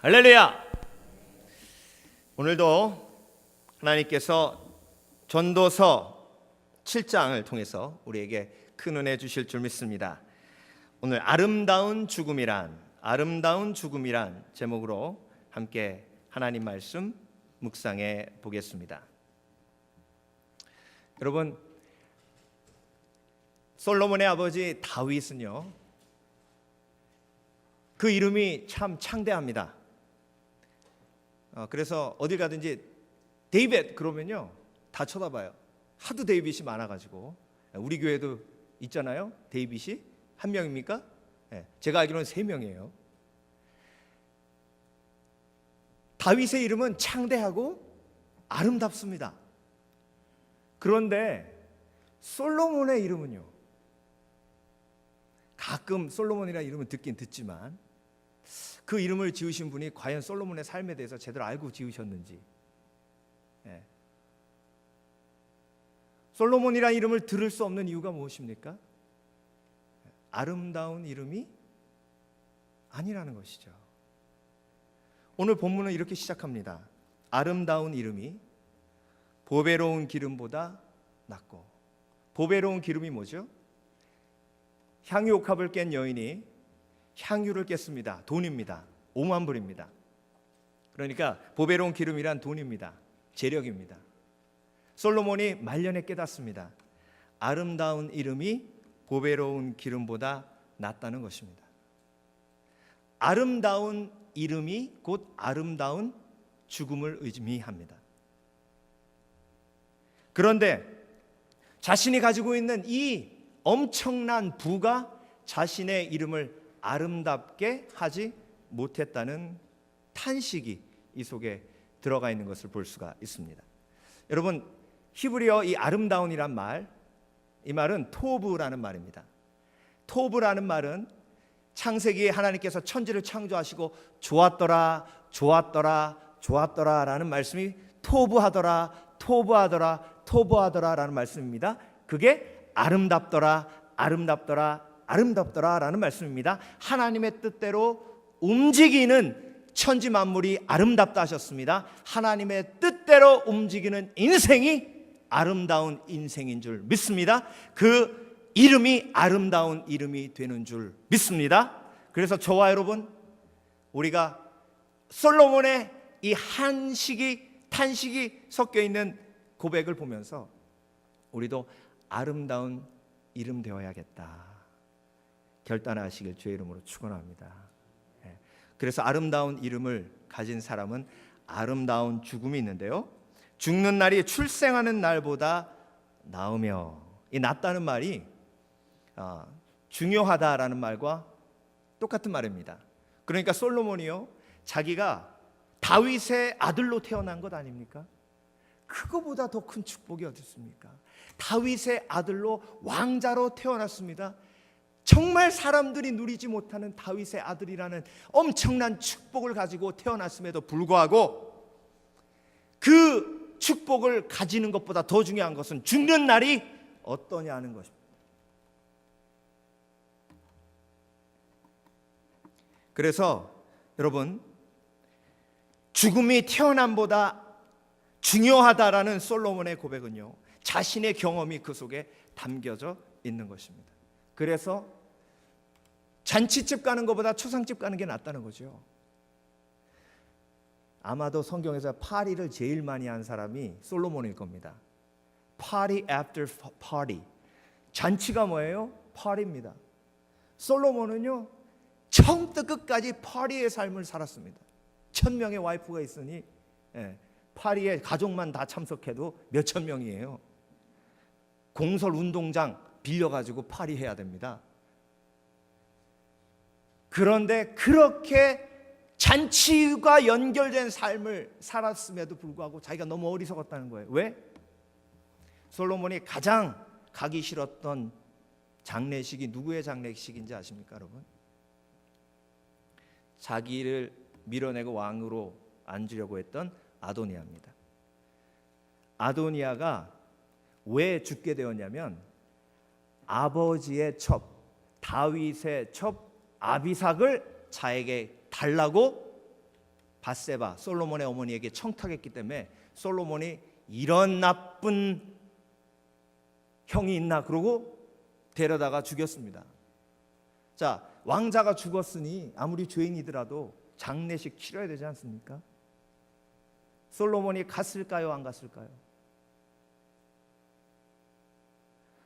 할렐루야! 오늘도 하나님께서 전도서 7장을 통해서 우리에게 큰 은혜 주실 줄 믿습니다. 오늘 아름다운 죽음이란 제목으로 함께 하나님 말씀 묵상해 보겠습니다. 여러분, 솔로몬의 아버지 다윗은요, 그 이름이 참 창대합니다. 그래서 어딜 가든지 데이빗 그러면요 다 쳐다봐요. 하도 데이빗이 많아가지고. 우리 교회도 있잖아요. 데이빗이 한 명입니까? 제가 알기로는 3명이에요. 다윗의 이름은 창대하고 아름답습니다. 그런데 솔로몬의 이름은요, 가끔 솔로몬이라는 이름은 듣긴 듣지만 그 이름을 지으신 분이 과연 솔로몬의 삶에 대해서 제대로 알고 지으셨는지. 솔로몬이라는 이름을 들을 수 없는 이유가 무엇입니까? 아름다운 이름이 아니라는 것이죠. 오늘 본문은 이렇게 시작합니다. 아름다운 이름이 보배로운 기름보다 낫고. 보배로운 기름이 뭐죠? 향유옥합을 깬 여인이 향유를 깼습니다. 돈입니다. 5만 불입니다. 그러니까 보배로운 기름이란 돈입니다. 재력입니다. 솔로몬이 말년에 깨닫습니다. 아름다운 이름이 보배로운 기름보다 낫다는 것입니다. 아름다운 이름이 곧 아름다운 죽음을 의미합니다. 그런데 자신이 가지고 있는 이 엄청난 부가 자신의 이름을 아름답게 하지 못했다는 탄식이 이 속에 들어가 있는 것을 볼 수가 있습니다. 여러분, 히브리어 이 아름다운이란 말, 이 말은 토브라는 말입니다. 토브라는 말은 창세기에 하나님께서 천지를 창조하시고 좋았더라, 좋았더라, 좋았더라 라는 말씀이 토브하더라, 토브하더라, 토브하더라 라는 말씀입니다. 그게 아름답더라, 아름답더라, 아름답더라 라는 말씀입니다. 하나님의 뜻대로 움직이는 천지 만물이 아름답다 하셨습니다. 하나님의 뜻대로 움직이는 인생이 아름다운 인생인 줄 믿습니다. 그 이름이 아름다운 이름이 되는 줄 믿습니다. 그래서 저와 여러분, 우리가 솔로몬의 이 탄식이 섞여 있는 고백을 보면서 우리도 아름다운 이름 되어야겠다 결단하시길 주의 이름으로 축원합니다. 그래서 아름다운 이름을 가진 사람은 아름다운 죽음이 있는데요, 죽는 날이 출생하는 날보다 나으며, 이 낫다는 말이 중요하다라는 말과 똑같은 말입니다. 그러니까 솔로몬이요, 자기가 다윗의 아들로 태어난 것 아닙니까? 그거보다 더 큰 축복이 어디 있습니까? 다윗의 아들로 왕자로 태어났습니다. 정말 사람들이 누리지 못하는 다윗의 아들이라는 엄청난 축복을 가지고 태어났음에도 불구하고 그 축복을 가지는 것보다 더 중요한 것은 죽는 날이 어떠냐는 것입니다. 그래서 여러분, 죽음이 태어남보다 중요하다라는 솔로몬의 고백은요, 자신의 경험이 그 속에 담겨져 있는 것입니다. 그래서 잔치집 가는 것보다 초상집 가는 게 낫다는 거죠. 아마도 성경에서 파리를 제일 많이 한 사람이 솔로몬일 겁니다. Party after party. 잔치가 뭐예요? 파리입니다. 솔로몬은요, 처음부터 끝까지 파리의 삶을 살았습니다. 1000명의 와이프가 있으니 파리에 가족만 다 참석해도 몇천 명이에요. 공설 운동장 빌려가지고 파리해야 됩니다. 그런데 그렇게 잔치가 연결된 삶을 살았음에도 불구하고 자기가 너무 어리석었다는 거예요. 왜? 솔로몬이 가장 가기 싫었던 장례식이 누구의 장례식인지 아십니까, 여러분? 자기를 밀어내고 왕으로 앉으려고 했던 아도니아입니다. 아도니아가 왜 죽게 되었냐면 아버지의 첩, 다윗의 첩 아비삭을 자에게 달라고 밧세바 솔로몬의 어머니에게 청탁했기 때문에 솔로몬이 이런 나쁜 형이 있나 그러고 데려다가 죽였습니다. 자, 왕자가 죽었으니 아무리 죄인이더라도 장례식 치러야 되지 않습니까? 솔로몬이 갔을까요? 안 갔을까요?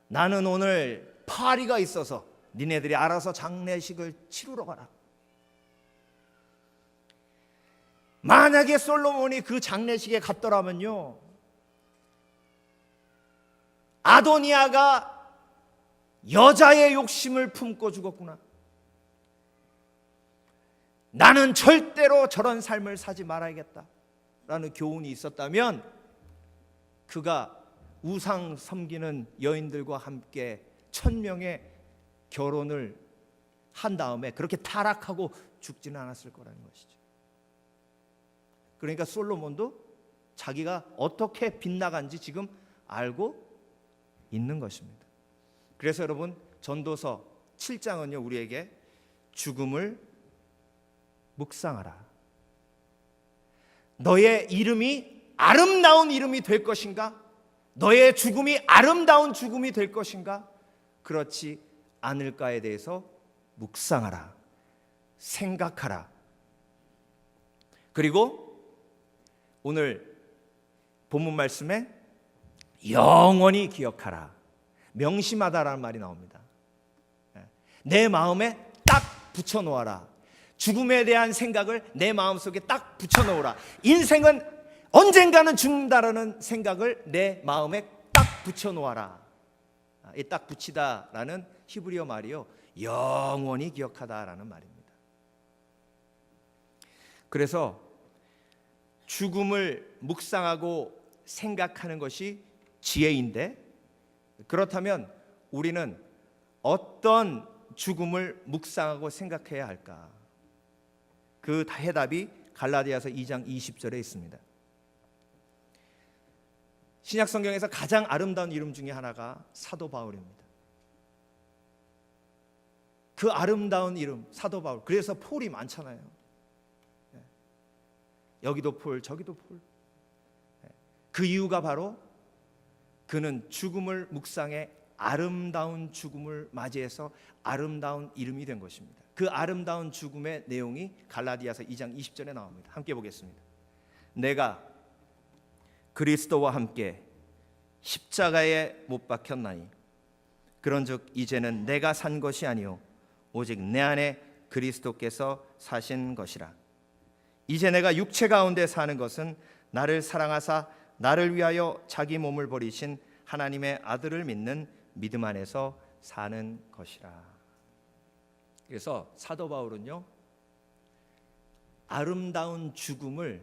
나는 오늘 파리가 있어서 니네들이 알아서 장례식을 치르러 가라. 만약에 솔로몬이 그 장례식에 갔더라면요, 아도니아가 여자의 욕심을 품고 죽었구나. 나는 절대로 저런 삶을 사지 말아야겠다 라는 교훈이 있었다면 그가 우상 섬기는 여인들과 함께 1000명의 결혼을 한 다음에 그렇게 타락하고 죽지는 않았을 거라는 것이죠. 그러니까 솔로몬도 자기가 어떻게 빗나간지 지금 알고 있는 것입니다. 그래서 여러분, 전도서 7장은요 우리에게 죽음을 묵상하라. 너의 이름이 아름다운 이름이 될 것인가? 너의 죽음이 아름다운 죽음이 될 것인가? 그렇지 않을까에 대해서 묵상하라. 생각하라. 그리고 오늘 본문 말씀에 영원히 기억하라, 명심하다라는 말이 나옵니다. 내 마음에 딱 붙여놓아라. 죽음에 대한 생각을 내 마음속에 딱 붙여놓으라. 인생은 언젠가는 죽는다라는 생각을 내 마음에 딱 붙여놓아라. 이 딱 붙이다라는 히브리어 말이요, 영원히 기억하다라는 말입니다. 그래서 죽음을 묵상하고 생각하는 것이 지혜인데, 그렇다면 우리는 어떤 죽음을 묵상하고 생각해야 할까? 그 해답이 갈라디아서 2장 20절에 있습니다. 신약 성경에서 가장 아름다운 이름 중에 하나가 사도 바울입니다. 그 아름다운 이름 사도 바울, 그래서 폴이 많잖아요. 여기도 폴, 저기도 폴. 그 이유가 바로 그는 죽음을 묵상해 아름다운 죽음을 맞이해서 아름다운 이름이 된 것입니다. 그 아름다운 죽음의 내용이 갈라디아서 2장 20절에 나옵니다. 함께 보겠습니다. 내가 그리스도와 함께 십자가에 못 박혔나니 그런즉 이제는 내가 산 것이 아니요 오직 내 안에 그리스도께서 사신 것이라. 이제 내가 육체 가운데 사는 것은 나를 사랑하사 나를 위하여 자기 몸을 버리신 하나님의 아들을 믿는 믿음 안에서 사는 것이라. 그래서 사도 바울은요, 아름다운 죽음을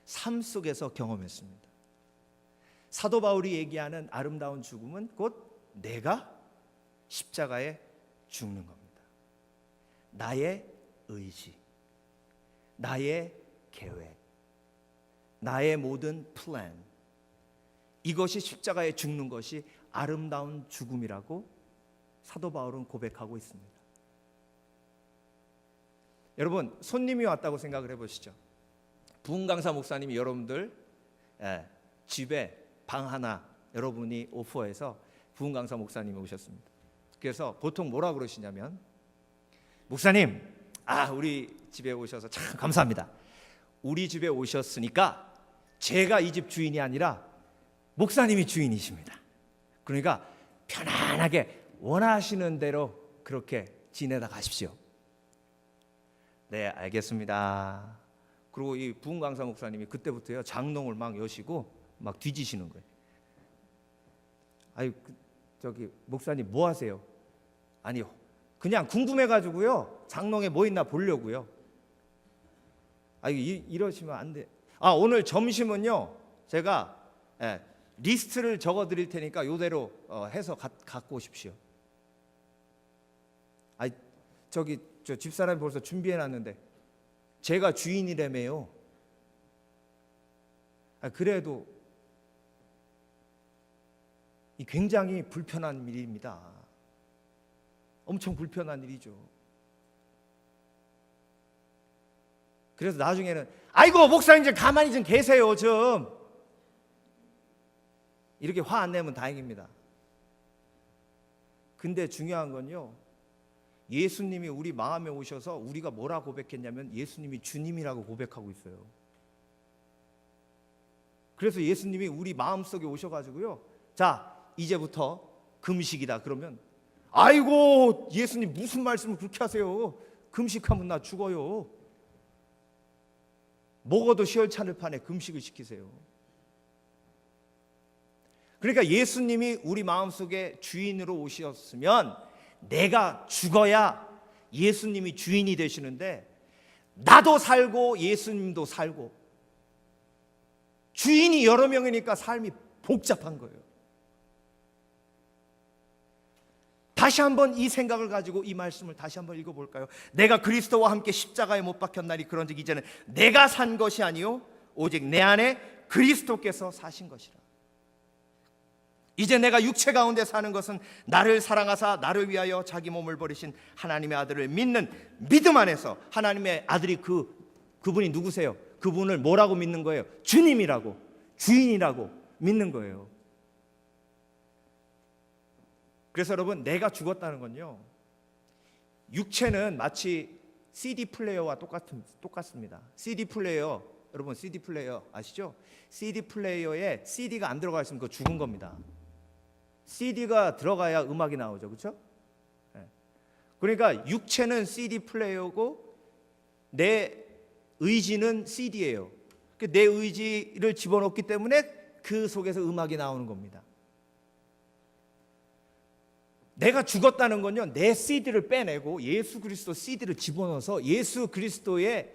삶 속에서 경험했습니다. 사도 바울이 얘기하는 아름다운 죽음은 곧 내가 십자가에 죽는 겁니다. 나의 의지, 나의 계획, 나의 모든 플랜, 이것이 십자가에 죽는 것이 아름다운 죽음이라고 사도 바울은 고백하고 있습니다. 여러분, 손님이 왔다고 생각을 해보시죠. 부흥강사 목사님이 여러분들 집에 방 하나 여러분이 오퍼해서 부흥강사 목사님이 오셨습니다. 그래서 보통 뭐라 그러시냐면, 목사님, 우리 집에 오셔서 참 감사합니다. 우리 집에 오셨으니까 제가 이 집 주인이 아니라 목사님이 주인이십니다. 그러니까 편안하게 원하시는 대로 그렇게 지내다 가십시오. 네, 알겠습니다. 그리고 이 부흥강사 목사님이 그때부터요, 장롱을 막 여시고 막 뒤지시는 거예요. 아니, 저기 목사님 뭐 하세요? 아니, 그냥 궁금해가지고요, 장롱에 뭐 있나 보려고요. 이러시면 안 돼. 오늘 점심은요, 제가 리스트를 적어드릴 테니까 이대로 해서 갖고 오십시오. 저 집사람이 벌써 준비해놨는데 제가 주인이라며요. 그래도 이 굉장히 불편한 일입니다. 엄청 불편한 일이죠. 그래서 나중에는 아이고 목사님 좀 가만히 좀 계세요 좀, 이렇게 화 안 내면 다행입니다. 근데 중요한 건요, 예수님이 우리 마음에 오셔서 우리가 뭐라 고백했냐면 예수님이 주님이라고 고백하고 있어요. 그래서 예수님이 우리 마음속에 오셔가지고요, 자 이제부터 금식이다 그러면 아이고 예수님 무슨 말씀을 그렇게 하세요, 금식하면 나 죽어요. 먹어도 시원찮을 판에 금식을 시키세요. 그러니까 예수님이 우리 마음속에 주인으로 오셨으면 내가 죽어야 예수님이 주인이 되시는데, 나도 살고 예수님도 살고 주인이 여러 명이니까 삶이 복잡한 거예요. 다시 한번 이 생각을 가지고 이 말씀을 다시 한번 읽어볼까요? 내가 그리스도와 함께 십자가에 못 박혔나니 그런즉 이제는 내가 산 것이 아니요 오직 내 안에 그리스도께서 사신 것이라. 이제 내가 육체 가운데 사는 것은 나를 사랑하사 나를 위하여 자기 몸을 버리신 하나님의 아들을 믿는 믿음 안에서, 하나님의 아들이 그분이 누구세요? 그분을 뭐라고 믿는 거예요? 주님이라고, 주인이라고 믿는 거예요. 그래서 여러분, 내가 죽었다는 건요, 육체는 마치 CD 플레이어와 똑같습니다. CD 플레이어, 여러분 CD 플레이어 아시죠? CD 플레이어에 CD가 안 들어가 있으면 그거 죽은 겁니다. CD가 들어가야 음악이 나오죠, 그렇죠? 그러니까 육체는 CD 플레이어고 내 의지는 CD예요. 내 의지를 집어넣기 때문에 그 속에서 음악이 나오는 겁니다. 내가 죽었다는 건요, 내 CD를 빼내고 예수 그리스도 CD를 집어넣어서 예수 그리스도의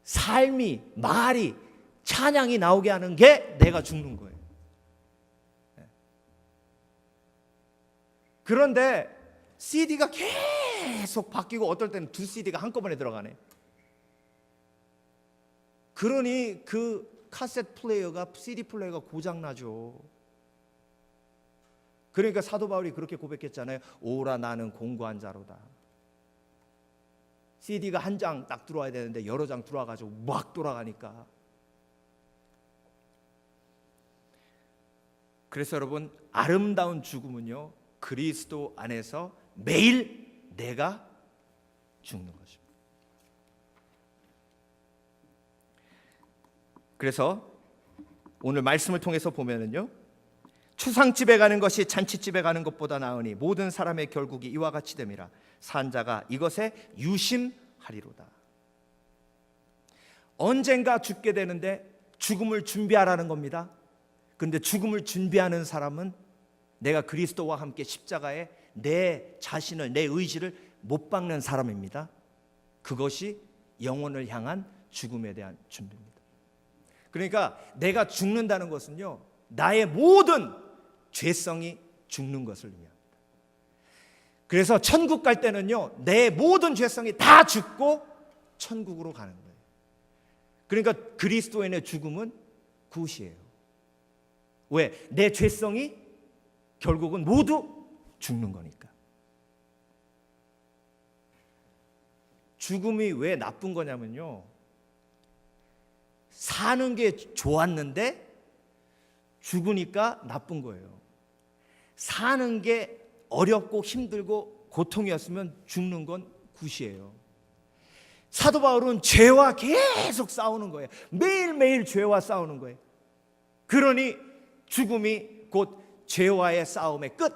삶이, 말이, 찬양이 나오게 하는 게 내가 죽는 거예요. 그런데 CD가 계속 바뀌고 어떨 때는 두 CD가 한꺼번에 들어가네. 그러니 그 카세트 플레이어가, CD 플레이어가 고장나죠. 그러니까 사도 바울이 그렇게 고백했잖아요. 오라 나는 공고한 자로다. CD가 한 장 딱 들어와야 되는데 여러 장 들어와가지고 막 돌아가니까. 그래서 여러분, 아름다운 죽음은요, 그리스도 안에서 매일 내가 죽는 것입니다. 그래서 오늘 말씀을 통해서 보면은요, 추상집에 가는 것이 잔치집에 가는 것보다 나으니 모든 사람의 결국이 이와 같이 됨이라. 산자가 이것에 유심하리로다. 언젠가 죽게 되는데 죽음을 준비하라는 겁니다. 그런데 죽음을 준비하는 사람은 내가 그리스도와 함께 십자가에 내 자신을, 내 의지를 못 박는 사람입니다. 그것이 영혼을 향한 죽음에 대한 준비입니다. 그러니까 내가 죽는다는 것은요, 나의 모든 죄성이 죽는 것을 의미합니다. 그래서 천국 갈 때는요, 내 모든 죄성이 다 죽고 천국으로 가는 거예요. 그러니까 그리스도인의 죽음은 굿이에요. 왜? 내 죄성이 결국은 모두 죽는 거니까. 죽음이 왜 나쁜 거냐면요, 사는 게 좋았는데 죽으니까 나쁜 거예요. 사는 게 어렵고 힘들고 고통이었으면 죽는 건 굿이에요. 사도 바울은 죄와 계속 싸우는 거예요. 매일매일 죄와 싸우는 거예요. 그러니 죽음이 곧 죄와의 싸움의 끝,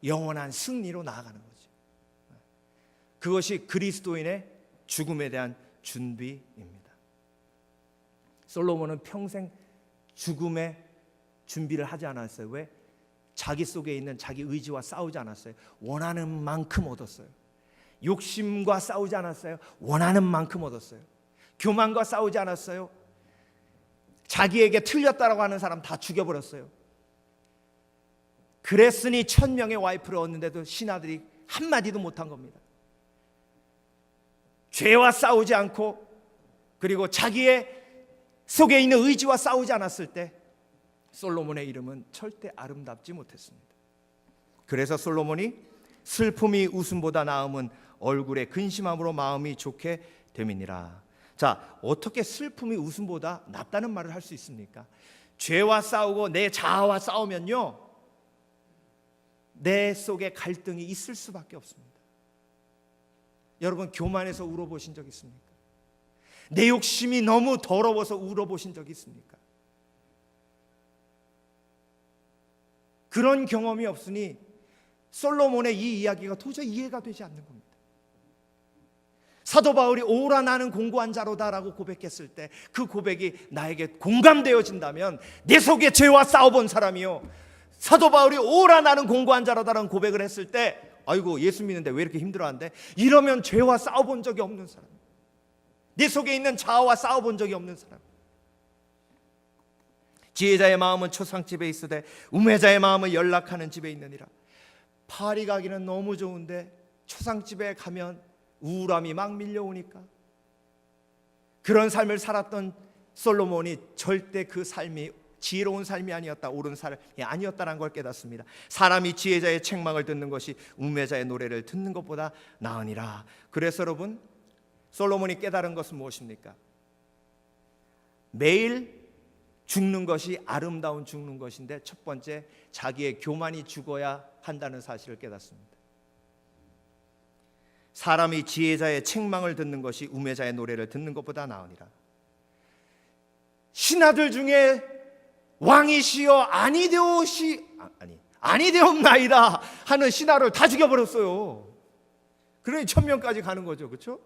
영원한 승리로 나아가는 거죠. 그것이 그리스도인의 죽음에 대한 준비입니다. 솔로몬은 평생 죽음의 준비를 하지 않았어요. 왜? 자기 속에 있는 자기 의지와 싸우지 않았어요. 원하는 만큼 얻었어요. 욕심과 싸우지 않았어요. 원하는 만큼 얻었어요. 교만과 싸우지 않았어요. 자기에게 틀렸다라고 하는 사람 다 죽여버렸어요. 그랬으니 1000명의 와이프를 얻는데도 신하들이 한마디도 못한 겁니다. 죄와 싸우지 않고, 그리고 자기의 속에 있는 의지와 싸우지 않았을 때 솔로몬의 이름은 절대 아름답지 못했습니다. 그래서 솔로몬이 슬픔이 웃음보다 나음은 얼굴에 근심함으로 마음이 좋게 됨이니라. 자, 어떻게 슬픔이 웃음보다 낫다는 말을 할 수 있습니까? 죄와 싸우고 내 자아와 싸우면요, 내 속에 갈등이 있을 수밖에 없습니다. 여러분, 교만해서 울어보신 적 있습니까? 내 욕심이 너무 더러워서 울어보신 적 있습니까? 그런 경험이 없으니 솔로몬의 이 이야기가 도저히 이해가 되지 않는 겁니다. 사도 바울이 오라 나는 공고한 자로다라고 고백했을 때 그 고백이 나에게 공감되어진다면, 내 속에 죄와 싸워본 사람이요, 사도 바울이 오라 나는 공고한 자로다라는 고백을 했을 때, 아이고 예수 믿는데 왜 이렇게 힘들어하는데, 이러면 죄와 싸워본 적이 없는 사람, 내 속에 있는 자아와 싸워본 적이 없는 사람. 지혜자의 마음은 초상집에 있으되 우매자의 마음은 연락하는 집에 있느니라. 파리 가기는 너무 좋은데 초상집에 가면 우울함이 막 밀려오니까, 그런 삶을 살았던 솔로몬이 절대 그 삶이 지혜로운 삶이 아니었다, 옳은 삶이 아니었다는 걸 깨닫습니다. 사람이 지혜자의 책망을 듣는 것이 우매자의 노래를 듣는 것보다 나으니라. 그래서 여러분, 솔로몬이 깨달은 것은 무엇입니까? 매일 죽는 것이 아름다운 죽는 것인데, 첫 번째, 자기의 교만이 죽어야 한다는 사실을 깨닫습니다. 사람이 지혜자의 책망을 듣는 것이 우매자의 노래를 듣는 것보다 나으니라. 신하들 중에 왕이시여 아니되옵나이다 하는 신하를 다 죽여버렸어요. 그러니 1000명까지 가는 거죠. 그렇죠?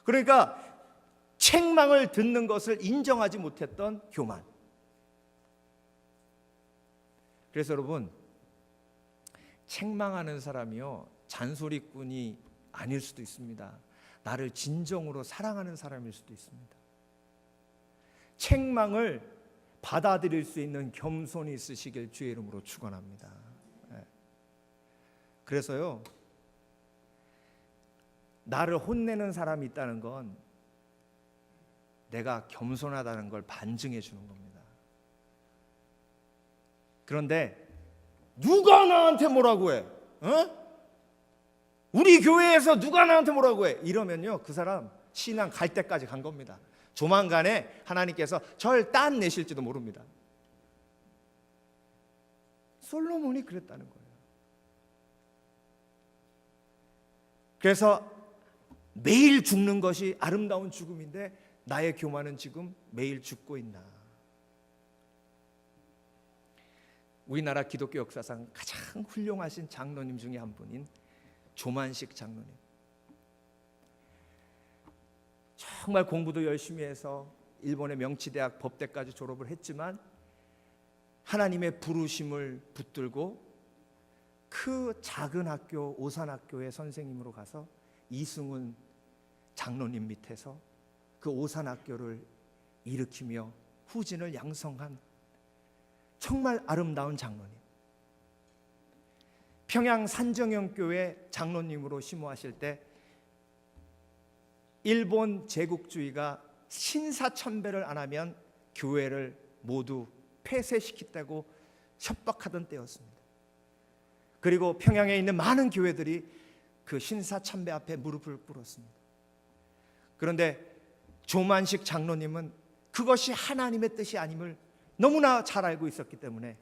그러니까 책망을 듣는 것을 인정하지 못했던 교만. 그래서 여러분, 책망하는 사람이요, 잔소리꾼이 아닐 수도 있습니다. 나를 진정으로 사랑하는 사람일 수도 있습니다. 책망을 받아들일 수 있는 겸손이 있으시길 주의 이름으로 축원합니다. 그래서요, 나를 혼내는 사람이 있다는 건 내가 겸손하다는 걸 반증해 주는 겁니다. 그런데 누가 나한테 뭐라고 해? 우리 교회에서 누가 나한테 뭐라고 해? 이러면요, 그 사람 신앙 갈 때까지 간 겁니다. 조만간에 하나님께서 절 딴 내실지도 모릅니다. 솔로몬이 그랬다는 거예요. 그래서 매일 죽는 것이 아름다운 죽음인데, 나의 교만은 지금 매일 죽고 있나. 우리나라 기독교 역사상 가장 훌륭하신 장로님 중에 한 분인 조만식 장로님, 정말 공부도 열심히 해서 일본의 명치대학 법대까지 졸업을 했지만, 하나님의 부르심을 붙들고 그 작은 학교 오산학교의 선생님으로 가서 이승훈 장로님 밑에서 그 오산학교를 일으키며 후진을 양성한 정말 아름다운 장로님, 평양 산정형교회 장로님으로 심호하실 때 일본 제국주의가 신사참배를 안 하면 교회를 모두 폐쇄시키겠다고 협박하던 때였습니다. 그리고 평양에 있는 많은 교회들이 그 신사참배 앞에 무릎을 꿇었습니다. 그런데 조만식 장로님은 그것이 하나님의 뜻이 아님을 너무나 잘 알고 있었기 때문에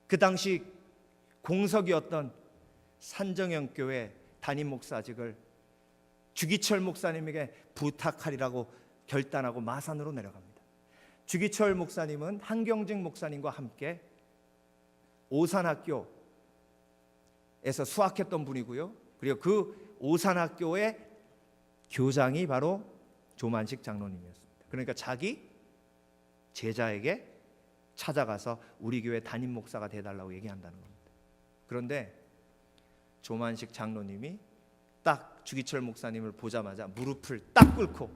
그 당시 공석이었던 산정형교회 담임 목사직을 주기철 목사님에게 부탁하리라고 결단하고 마산으로 내려갑니다. 주기철 목사님은 한경직 목사님과 함께 오산학교에서 수학했던 분이고요. 그리고 그 오산학교의 교장이 바로 조만식 장로님이었습니다. 그러니까 자기 제자에게 찾아가서 우리 교회 담임 목사가 돼달라고 얘기한다는 겁니다. 그런데 조만식 장로님이 딱 주기철 목사님을 보자마자 무릎을 딱 꿇고,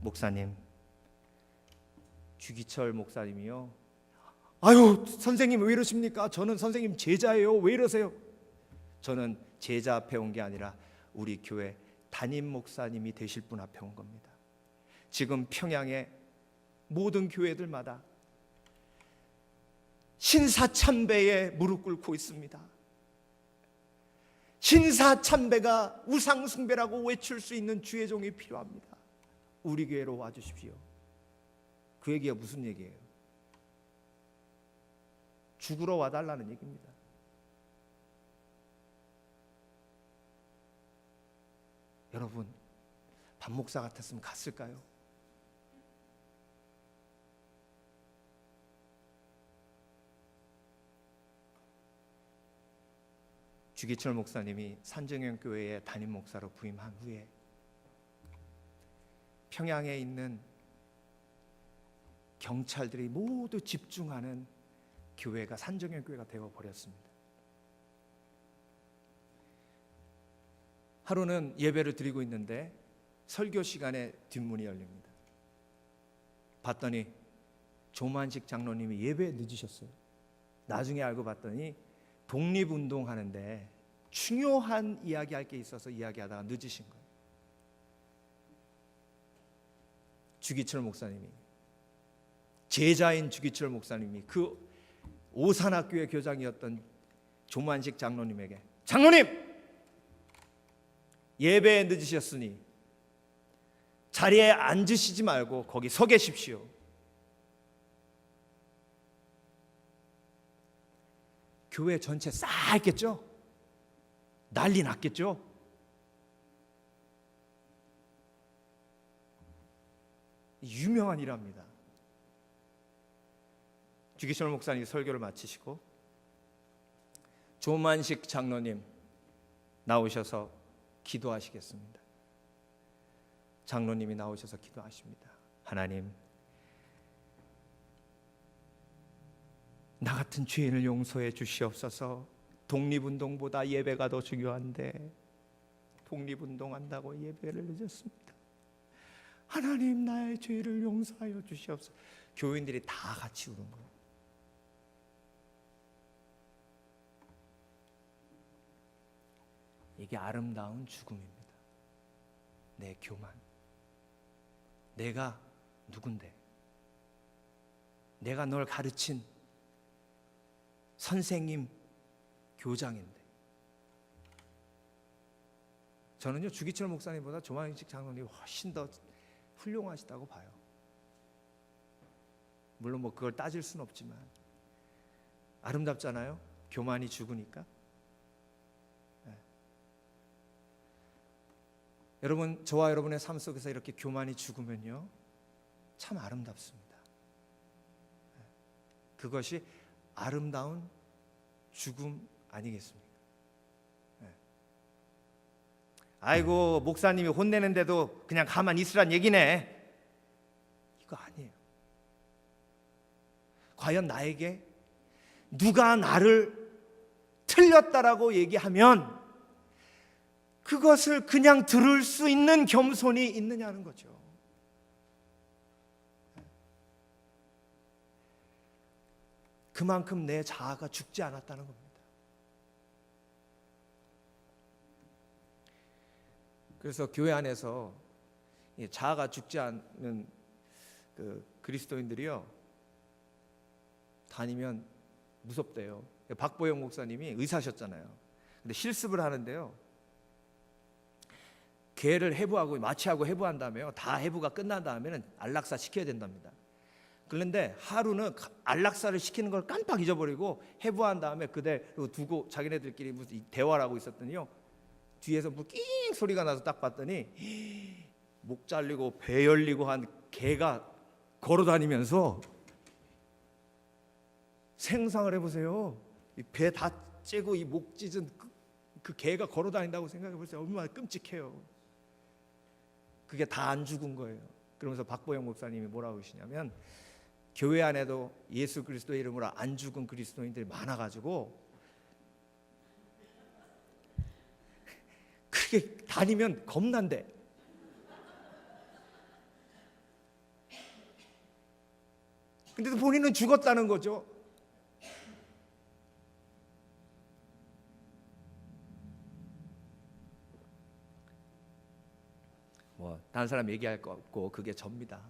목사님, 주기철 목사님이요, 아유 선생님 왜 이러십니까? 저는 선생님 제자예요. 왜 이러세요? 저는 제자 앞에 온 게 아니라 우리 교회 담임 목사님이 되실 분 앞에 온 겁니다. 지금 평양의 모든 교회들마다 신사참배에 무릎 꿇고 있습니다. 신사참배가 우상숭배라고 외칠 수 있는 주의 종이 필요합니다. 우리 교회로 와주십시오. 그 얘기가 무슨 얘기예요? 죽으러 와달라는 얘기입니다. 여러분, 반 목사 같았으면 갔을까요? 주기철 목사님이 산정형 교회의 담임 목사로 부임한 후에 평양에 있는 경찰들이 모두 집중하는 교회가 산정형 교회가 되어 버렸습니다. 하루는 예배를 드리고 있는데 설교 시간에 뒷문이 열립니다. 봤더니 조만식 장로님이 예배에 늦으셨어요. 나중에 알고 봤더니 독립운동 하는데 중요한 이야기할 게 있어서 이야기하다가 늦으신 거예요. 주기철 목사님이, 제자인 주기철 목사님이 그 오산학교의 교장이었던 조만식 장로님에게, 장로님! 예배에 늦으셨으니 자리에 앉으시지 말고 거기 서 계십시오. 교회 전체 싹 했겠죠? 난리 났겠죠? 유명한 일합니다. 주기철 목사님이 설교를 마치시고 조만식 장로님 나오셔서 기도하시겠습니다. 장로님이 나오셔서 기도하십니다. 하나님, 나 같은 죄인을 용서해 주시옵소서. 독립운동보다 예배가 더 중요한데 독립운동한다고 예배를 늦었습니다. 하나님, 나의 죄를 용서하여 주시옵소서. 교인들이 다 같이 우는 거예요. 이게 아름다운 죽음입니다. 내 교만. 내가 누군데? 내가 널 가르친 선생님, 교장인데. 저는요, 주기철 목사님보다 조만식 장로님이 훨씬 더 훌륭하시다고 봐요. 물론 뭐 그걸 따질 수는 없지만 아름답잖아요. 교만이 죽으니까. 네. 여러분, 저와 여러분의 삶 속에서 이렇게 교만이 죽으면요, 참 아름답습니다. 네. 그것이 아름다운 죽음 아니겠습니까? 네. 아이고, 목사님이 혼내는데도 그냥 가만히 있으란 얘기네. 이거 아니에요. 과연 나에게 누가 나를 틀렸다라고 얘기하면 그것을 그냥 들을 수 있는 겸손이 있느냐는 거죠. 그만큼 내 자아가 죽지 않았다는 겁니다. 그래서 교회 안에서 자아가 죽지 않는 그 그리스도인들이요, 다니면 무섭대요. 박보영 목사님이 의사셨잖아요. 근데 실습을 하는데요, 개를 해부하고 마취하고 해부한 다음에요, 다 해부가 끝난 다음에는 안락사 시켜야 된답니다. 그런데 하루는 안락사를 시키는 걸 깜빡 잊어버리고 해부한 다음에 그대로 두고 자기네들끼리 무슨 대화를 하고 있었더니요, 뒤에서 뭐 낑 소리가 나서 딱 봤더니 목 잘리고 배 열리고 한 개가 걸어다니면서, 생상을 해보세요. 배 다 째고 이 목 찢은 그 개가 걸어다닌다고 생각해보세요. 얼마나 끔찍해요. 그게 다 안 죽은 거예요. 그러면서 박보영 목사님이 뭐라고 하시냐면, 교회 안에도 예수 그리스도의 이름으로 안 죽은 그리스도인들이 많아가지고 그게 다니면 겁난대. 근데도 본인은 죽었다는 거죠. 뭐 다른 사람 얘기할 거 없고 그게 접니다.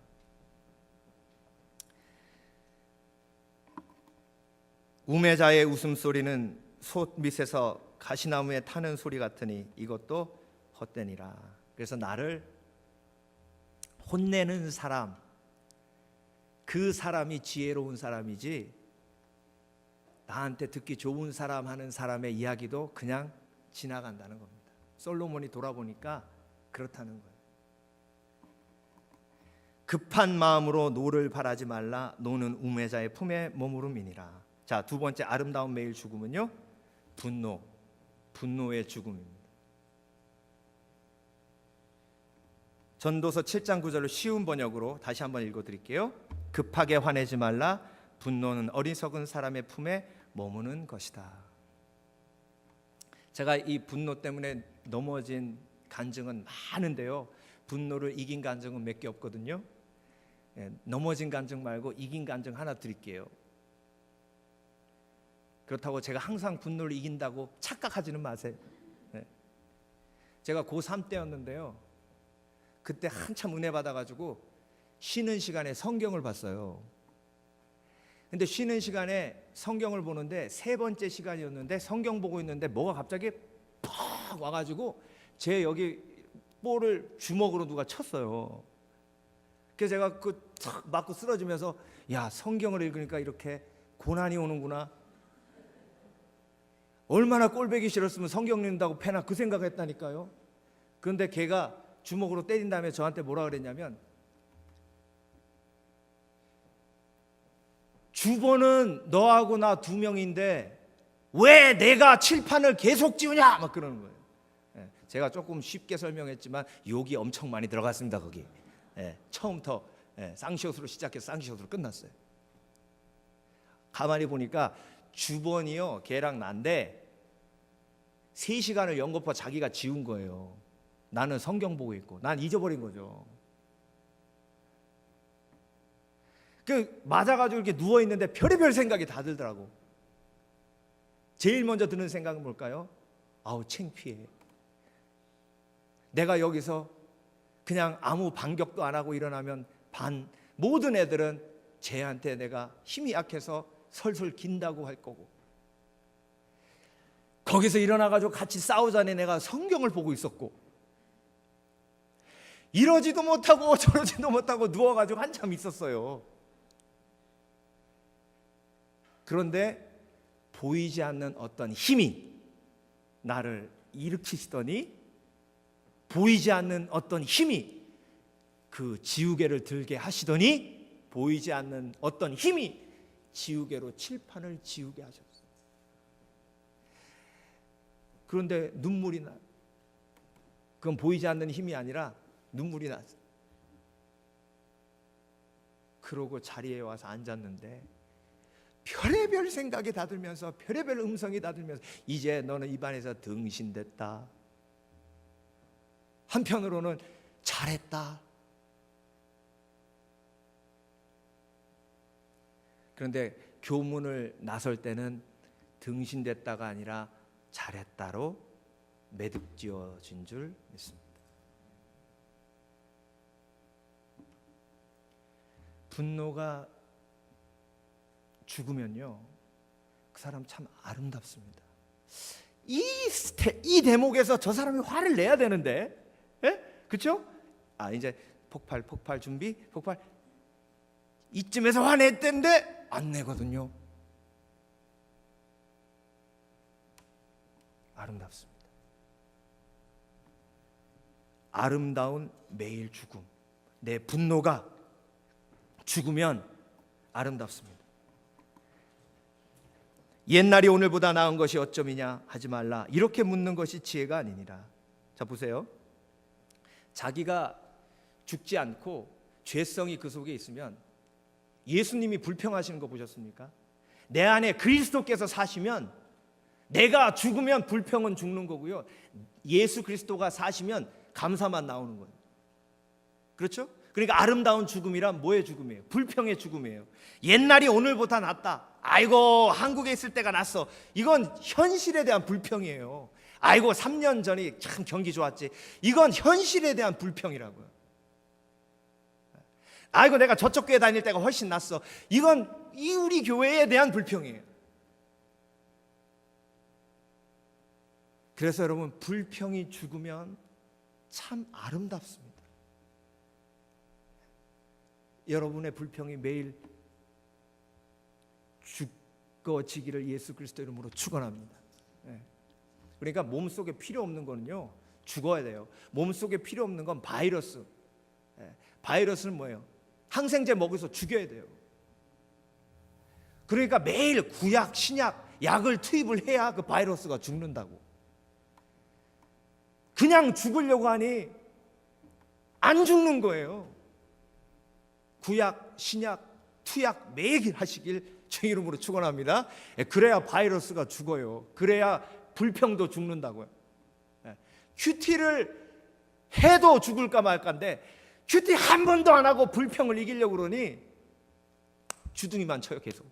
우매자의 웃음소리는 솥 밑에서 가시나무에 타는 소리 같으니 이것도 헛되니라. 그래서 나를 혼내는 사람, 그 사람이 지혜로운 사람이지 나한테 듣기 좋은 사람 하는 사람의 이야기도 그냥 지나간다는 겁니다. 솔로몬이 돌아보니까 그렇다는 거예요. 급한 마음으로 노를 바라지 말라. 노는 우매자의 품에 머무름이니라. 자, 두 번째 아름다운 매일 죽음은요, 분노의 죽음입니다. 전도서 7장 9절로 쉬운 번역으로 다시 한번 읽어드릴게요. 급하게 화내지 말라. 분노는 어리석은 사람의 품에 머무는 것이다. 제가 이 분노 때문에 넘어진 간증은 많은데요, 분노를 이긴 간증은 몇 개 없거든요. 넘어진 간증 말고 이긴 간증 하나 드릴게요. 그렇다고 제가 항상 분노를 이긴다고 착각하지는 마세요. 제가 고3 때였는데요, 그때 한참 은혜 받아가지고 쉬는 시간에 성경을 봤어요. 근데 쉬는 시간에 성경을 보는데 세 번째 시간이었는데 성경 보고 있는데 뭐가 갑자기 팍 와가지고 제 여기 볼을 주먹으로 누가 쳤어요. 그래서 제가 탁 맞고 쓰러지면서, 야, 성경을 읽으니까 이렇게 고난이 오는구나. 얼마나 꼴보기 싫었으면 성경 읽는다고 패나, 그 생각했다니까요. 그런데 걔가 주먹으로 때린 다음에 저한테 뭐라 그랬냐면, 주번은 너하고 나 두 명인데 왜 내가 칠판을 계속 지우냐, 막 그러는 거예요. 제가 조금 쉽게 설명했지만 욕이 엄청 많이 들어갔습니다. 거기 처음부터 쌍시옷으로 시작해서 쌍시옷으로 끝났어요. 가만히 보니까 주번이요, 걔랑 난데 3시간을 연거푸 자기가 지운 거예요. 나는 성경 보고 있고, 난 잊어버린 거죠. 맞아가지고 이렇게 누워있는데 별의별 생각이 다 들더라고. 제일 먼저 드는 생각은 뭘까요? 아우, 창피해. 내가 여기서 그냥 아무 반격도 안 하고 일어나면 모든 애들은 쟤한테 내가 힘이 약해서 설설 긴다고 할 거고, 거기서 일어나가지고 같이 싸우자니 내가 성경을 보고 있었고, 이러지도 못하고 저러지도 못하고 누워가지고 한참 있었어요. 그런데 보이지 않는 어떤 힘이 나를 일으키시더니, 보이지 않는 어떤 힘이 그 지우개를 들게 하시더니, 보이지 않는 어떤 힘이 지우개로 칠판을 지우게 하셨어요. 그런데 눈물이 나. 그건 보이지 않는 힘이 아니라 눈물이 났어요. 그러고 자리에 와서 앉았는데 별의별 생각이 다 들면서, 별의별 음성이 다 들면서, 이제 너는 입안에서 등신됐다. 한편으로는 잘했다. 그런데 교문을 나설 때는 등신됐다가 아니라 잘했다로 매듭지어진 줄 믿습니다. 분노가 죽으면요, 그 사람 참 아름답습니다. 이 대목에서 저 사람이 화를 내야 되는데, 그렇죠? 이제 폭발 준비, 폭발. 이쯤에서 화냈던데 안 내거든요. 아름답습니다. 아름다운 매일 죽음. 내 분노가 죽으면 아름답습니다. 옛날이 오늘보다 나은 것이 어쩌미냐 하지 말라. 이렇게 묻는 것이 지혜가 아니니라. 자, 보세요. 자기가 죽지 않고 죄성이 그 속에 있으면, 예수님이 불평하시는 거 보셨습니까? 내 안에 그리스도께서 사시면, 내가 죽으면 불평은 죽는 거고요, 예수 그리스도가 사시면 감사만 나오는 거예요. 그렇죠? 그러니까 아름다운 죽음이란 뭐의 죽음이에요? 불평의 죽음이에요. 옛날이 오늘보다 낫다. 아이고, 한국에 있을 때가 낫어. 이건 현실에 대한 불평이에요. 아이고, 3년 전이 참 경기 좋았지. 이건 현실에 대한 불평이라고요. 아이고, 내가 저쪽 교회 다닐 때가 훨씬 낫어. 이건 우리 교회에 대한 불평이에요. 그래서 여러분, 불평이 죽으면 참 아름답습니다. 여러분의 불평이 매일 죽어지기를 예수 그리스도 이름으로 축원합니다. 그러니까 몸속에 필요 없는 거는요 죽어야 돼요. 몸속에 필요 없는 건 바이러스. 바이러스는 뭐예요? 항생제 먹여서 죽여야 돼요. 그러니까 매일 구약, 신약, 약을 투입을 해야 그 바이러스가 죽는다고. 그냥 죽으려고 하니 안 죽는 거예요. 구약, 신약, 투약 매일 하시길 주 이름으로 축원합니다. 그래야 바이러스가 죽어요. 그래야 불평도 죽는다고요. 큐티를 해도 죽을까 말까인데 큐티 한 번도 안 하고 불평을 이기려고 그러니 주둥이만 쳐요 계속.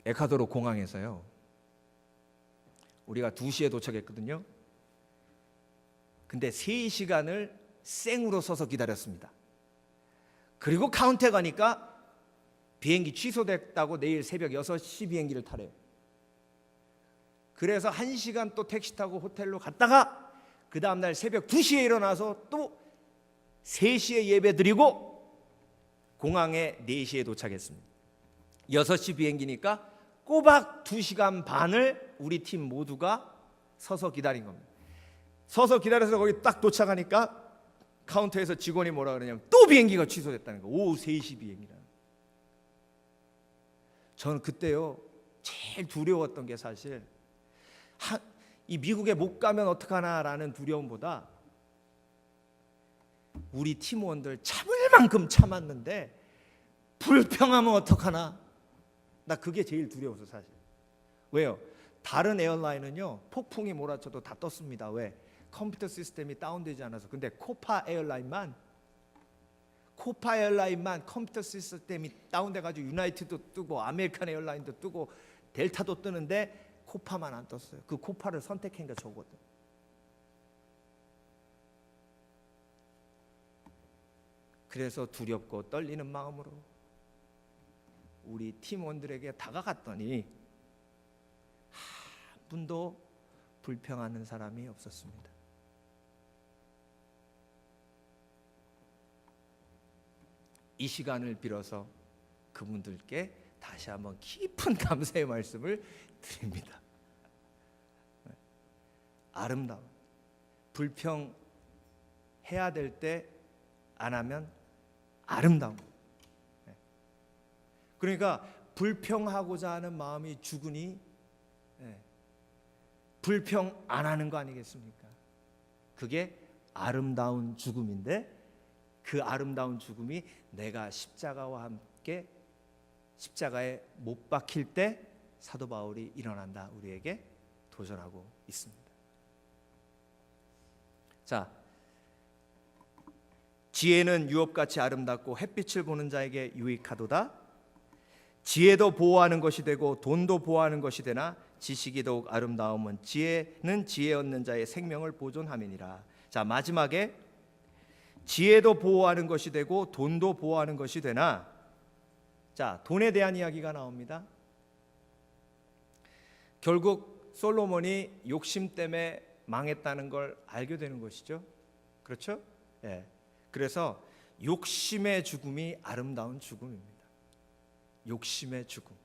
에콰도르 공항에서요 우리가 2시에 도착했거든요. 근데 3시간을 생으로 서서 기다렸습니다. 그리고 카운트에 가니까 비행기 취소됐다고 내일 새벽 6시 비행기를 타래요. 그래서 1시간 또 택시 타고 호텔로 갔다가 그 다음날 새벽 2시에 일어나서 또 3시에 예배 드리고 공항에 4시에 도착했습니다. 6시 비행기니까 꼬박 2시간 반을 우리 팀 모두가 서서 기다린 겁니다. 서서 기다려서 거기 딱 도착하니까 카운터에서 직원이 뭐라 그러냐면 또 비행기가 취소됐다는 거예요. 오후 3시 비행기라. 저는 그때요 제일 두려웠던 게 사실 이 미국에 못 가면 어떡하나라는 두려움보다 우리 팀원들 참을 만큼 참았는데 불평하면 어떡하나, 나 그게 제일 두려워서 사실. 왜요? 다른 에어라인은요 폭풍이 몰아쳐도 다 떴습니다. 왜? 컴퓨터 시스템이 다운되지 않아서. 근데 코파 에어라인만 컴퓨터 시스템이 다운돼가지고 유나이티드도 뜨고 아메리칸 에어라인도 뜨고 델타도 뜨는데 코파만 안 떴어요. 그 코파를 선택한 게 저거든. 그래서 두렵고 떨리는 마음으로 우리 팀원들에게 다가갔더니 한 분도 불평하는 사람이 없었습니다. 이 시간을 빌어서 그분들께 다시 한번 깊은 감사의 말씀을 드립니다. 아름다운 불평해야 될 때 안 하면 아름다운. 그러니까 불평하고자 하는 마음이 죽으니 불평 안 하는 거 아니겠습니까? 그게 아름다운 죽음인데 그 아름다운 죽음이 내가 십자가와 함께 십자가에 못 박힐 때 사도 바울이 일어난다 우리에게 도전하고 있습니다. 자, 지혜는 유업같이 아름답고 햇빛을 보는 자에게 유익하도다. 지혜도 보호하는 것이 되고 돈도 보호하는 것이 되나 지식이 더욱 아름다움은 지혜는 지혜 얻는 자의 생명을 보존함이니라. 자, 마지막에 지혜도 보호하는 것이 되고 돈도 보호하는 것이 되나. 자, 돈에 대한 이야기가 나옵니다. 결국 솔로몬이 욕심 때문에 망했다는 걸 알게 되는 것이죠. 그렇죠? 예. 그래서 욕심의 죽음이 아름다운 죽음입니다. 욕심의 죽음.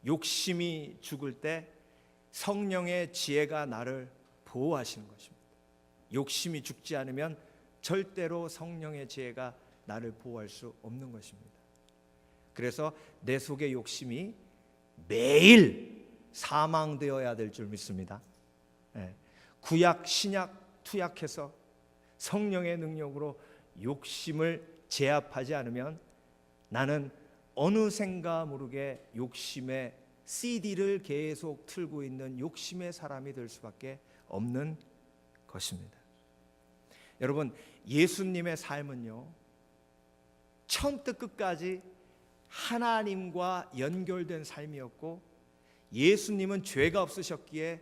욕심이 죽을 때 성령의 지혜가 나를 보호하시는 것입니다. 욕심이 죽지 않으면 절대로 성령의 지혜가 나를 보호할 수 없는 것입니다. 그래서 내 속의 욕심이 매일 사망되어야 될 줄 믿습니다. 구약, 신약, 투약해서 성령의 능력으로 욕심을 제압하지 않으면 나는 어느샌가 모르게 욕심의 CD를 계속 틀고 있는 욕심의 사람이 될 수밖에 없는 것입니다. 여러분, 예수님의 삶은요 처음부터 끝까지 하나님과 연결된 삶이었고 예수님은 죄가 없으셨기에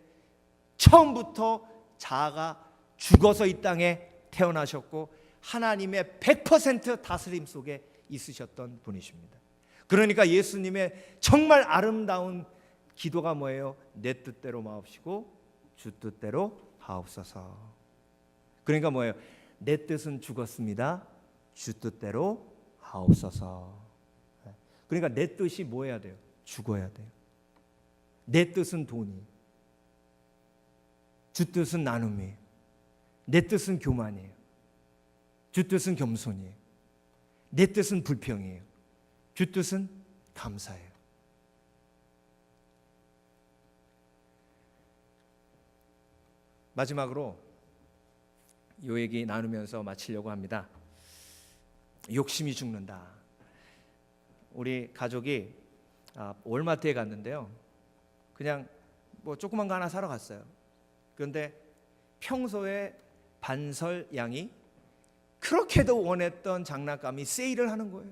처음부터 자아가 죽어서 이 땅에 태어나셨고 하나님의 100% 다스림 속에 있으셨던 분이십니다. 그러니까 예수님의 정말 아름다운 기도가 뭐예요? 내 뜻대로 마옵시고 주 뜻대로 하옵소서. 그러니까 뭐예요? 내 뜻은 죽었습니다. 주 뜻대로 하옵소서. 그러니까 내 뜻이 뭐 해야 돼요? 죽어야 돼요. 내 뜻은 돈이, 주 뜻은 나눔이에요. 내 뜻은 교만이에요. 주 뜻은 겸손이에요. 내 뜻은 불평이에요. 주 뜻은 감사예요. 마지막으로 이 얘기 나누면서 마치려고 합니다. 욕심이 죽는다. 우리 가족이 월마트에 갔는데요. 그냥 뭐 조그만 거 하나 사러 갔어요. 그런데 평소에 반설 양이 그렇게도 원했던 장난감이 세일을 하는 거예요.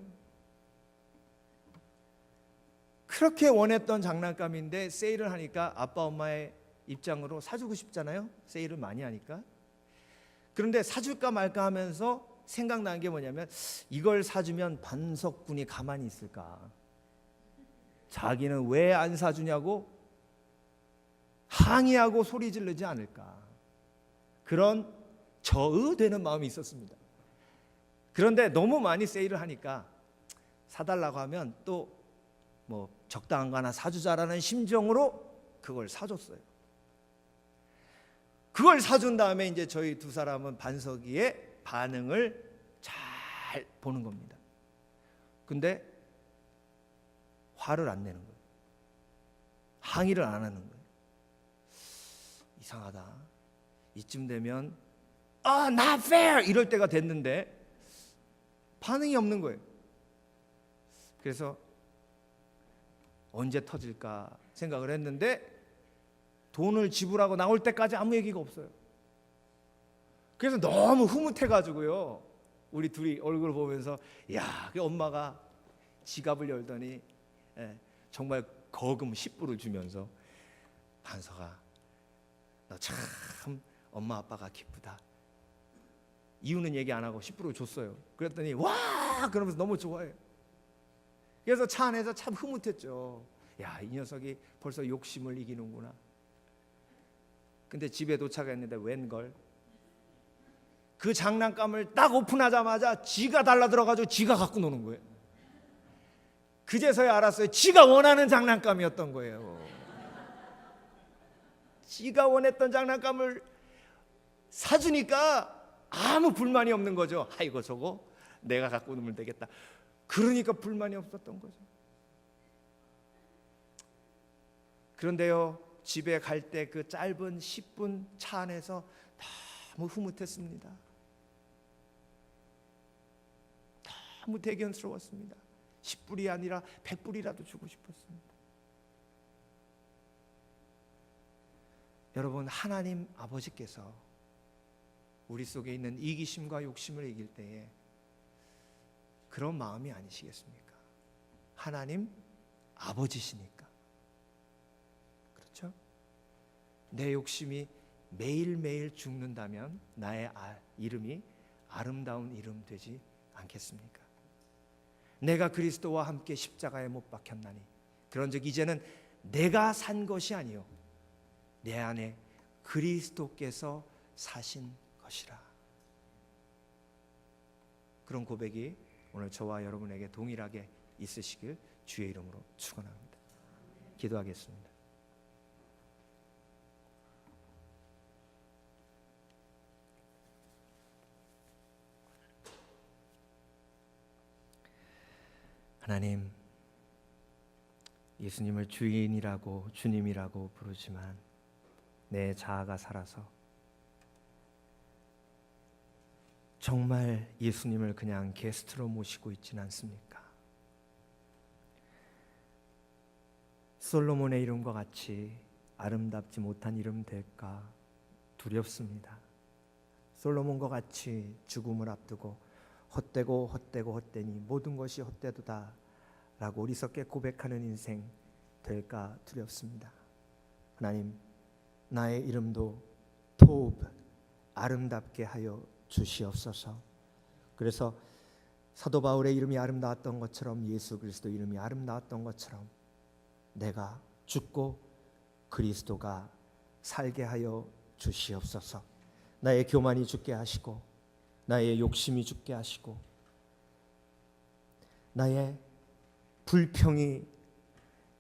그렇게 원했던 장난감인데 세일을 하니까 아빠 엄마의 입장으로 사주고 싶잖아요. 세일을 많이 하니까. 그런데 사줄까 말까 하면서 생각난 게 뭐냐면 이걸 사주면 반석군이 가만히 있을까? 자기는 왜 안 사주냐고 항의하고 소리 지르지 않을까? 그런 저의되는 마음이 있었습니다. 그런데 너무 많이 세일을 하니까 사달라고 하면 또 뭐 적당한 거 하나 사주자라는 심정으로 그걸 사줬어요. 그걸 사준 다음에 이제 저희 두 사람은 반석이의 반응을 잘 보는 겁니다. 근데 화를 안 내는 거예요. 항의를 안 하는 거예요. 이상하다. 이쯤 되면 not fair 이럴 때가 됐는데 반응이 없는 거예요. 그래서 언제 터질까 생각을 했는데 돈을 지불하고 나올 때까지 아무 얘기가 없어요. 그래서 너무 흐뭇해가지고요. 우리 둘이 얼굴 보면서 야, 그 엄마가 지갑을 열더니 정말 거금 10불을 주면서 반석아, 너 참 엄마 아빠가 기쁘다. 이유는 얘기 안 하고 10불을 줬어요. 그랬더니 와 그러면서 너무 좋아해요. 그래서 차 안에서 참 흐뭇했죠. 야, 이 녀석이 벌써 욕심을 이기는구나. 근데 집에 도착했는데 웬걸 그 장난감을 딱 오픈하자마자 지가 달라들어가지고 지가 갖고 노는 거예요. 그제서야 알았어요. 지가 원하는 장난감이었던 거예요. 지가 원했던 장난감을 사주니까 아무 불만이 없는 거죠. 아이고 저거 내가 갖고 놀면 되겠다. 그러니까 불만이 없었던 거죠. 그런데요, 집에 갈 때 그 짧은 10분 차 안에서 너무 흐뭇했습니다. 너무 대견스러웠습니다. 10불이 아니라 100불이라도 주고 싶었습니다. 여러분, 하나님 아버지께서 우리 속에 있는 이기심과 욕심을 이길 때에 그런 마음이 아니시겠습니까? 하나님 아버지시니까. 그렇죠? 내 욕심이 매일매일 죽는다면 나의 이름이 아름다운 이름 되지 않겠습니까? 내가 그리스도와 함께 십자가에 못 박혔나니 그런즉 이제는 내가 산 것이 아니요 내 안에 그리스도께서 사신 것이라. 그런 고백이 오늘 저와 여러분에게 동일하게 있으시길 주의 이름으로 축원합니다. 기도하겠습니다. 하나님, 예수님을 주인이라고 주님이라고 부르지만 내 자아가 살아서 정말 예수님을 그냥 게스트로 모시고 있지는 않습니까? 솔로몬의 이름과 같이 아름답지 못한 이름 될까 두렵습니다. 솔로몬과 같이 죽음을 앞두고 헛되고 헛되고 헛되니 모든 것이 헛되도다 라고 어리석게 고백하는 인생 될까 두렵습니다. 하나님, 나의 이름도 토브 아름답게 하여 주시옵소서. 그래서 사도 바울의 이름이 아름다웠던 것처럼 예수 그리스도 이름이 아름다웠던 것처럼 내가 죽고 그리스도가 살게 하여 주시옵소서. 나의 교만이 죽게 하시고 나의 욕심이 죽게 하시고 나의 불평이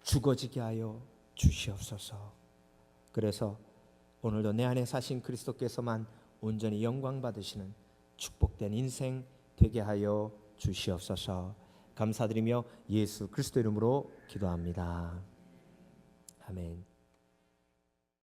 죽어지게 하여 주시옵소서. 그래서 오늘도 내 안에 사신 그리스도께서만 온전히 영광 받으시는 축복된 인생 되게 하여 주시옵소서. 감사드리며 예수 그리스도 이름으로 기도합니다. 아멘.